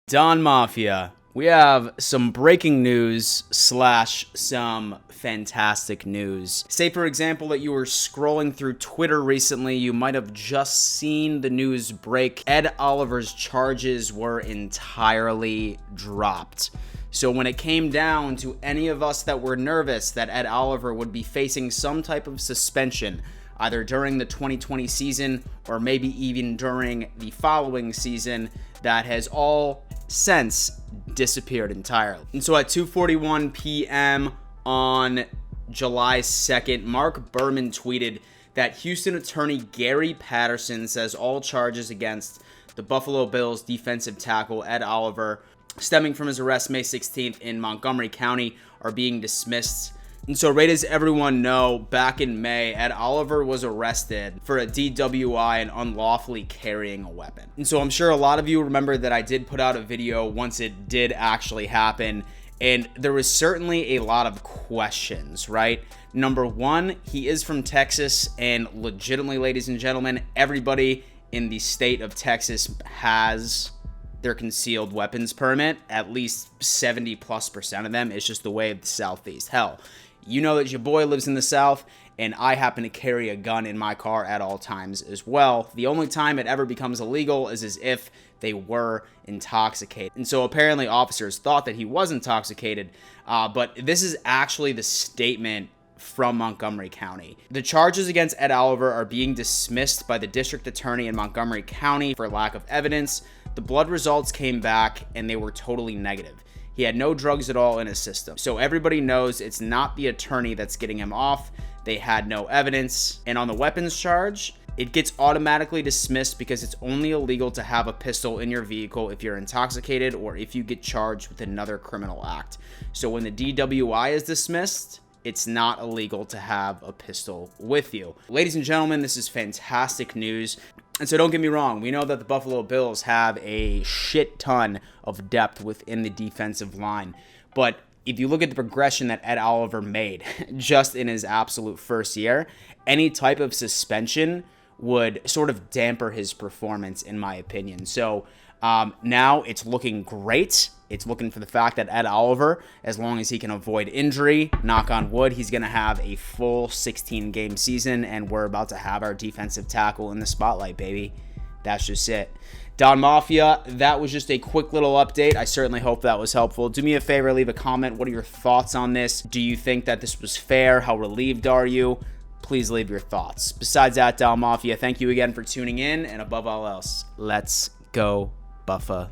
Don Mafia, we have some breaking news / some fantastic news. Say, for example, that you were scrolling through Twitter recently, you might have just seen the news break. Ed Oliver's charges were entirely dropped. So when it came down to any of us that were nervous that Ed Oliver would be facing some type of suspension, either during the 2020 season or maybe even during the following season, that has all since disappeared entirely. And so at 2:41 p.m. on July 2nd, Mark Berman tweeted that Houston attorney Gary Patterson says all charges against the Buffalo Bills defensive tackle Ed Oliver, stemming from his arrest May 16th in Montgomery County, are being dismissed. And so right as everyone know, back in May, Ed Oliver was arrested for a DWI and unlawfully carrying a weapon. And so I'm sure a lot of you remember that I did put out a video once it did actually happen, and there was certainly a lot of questions, right? Number one, he is from Texas, and legitimately, ladies and gentlemen, everybody in the state of Texas has their concealed weapons permit. At least 70+% of them. It's just the way of the Southeast. Hell, you know that your boy lives in the South, and I happen to carry a gun in my car at all times as well. The only time it ever becomes illegal is as if they were intoxicated. And so apparently officers thought that he was intoxicated, but this is actually the statement from Montgomery County. The charges against Ed Oliver are being dismissed by the district attorney in Montgomery County for lack of evidence. The blood results came back and they were totally negative. He had no drugs at all in his system. So everybody knows it's not the attorney that's getting him off. They had no evidence. And on the weapons charge, it gets automatically dismissed because it's only illegal to have a pistol in your vehicle if you're intoxicated or if you get charged with another criminal act. So when the DWI is dismissed, it's not illegal to have a pistol with you. Ladies and gentlemen, this is fantastic news. And so don't get me wrong, we know that the Buffalo Bills have a shit ton of depth within the defensive line. But if you look at the progression that Ed Oliver made just in his absolute first year, any type of suspension would sort of damper his performance, in my opinion. So now it's looking great. It's looking for the fact that Ed Oliver, as long as he can avoid injury, knock on wood, he's going to have a full 16-game season, and we're about to have our defensive tackle in the spotlight, baby. That's just it. Don Mafia, that was just a quick little update. I certainly hope that was helpful. Do me a favor, leave a comment. What are your thoughts on this? Do you think that this was fair? How relieved are you? Please leave your thoughts. Besides that, Don Mafia, thank you again for tuning in, and above all else, let's go Buffalo.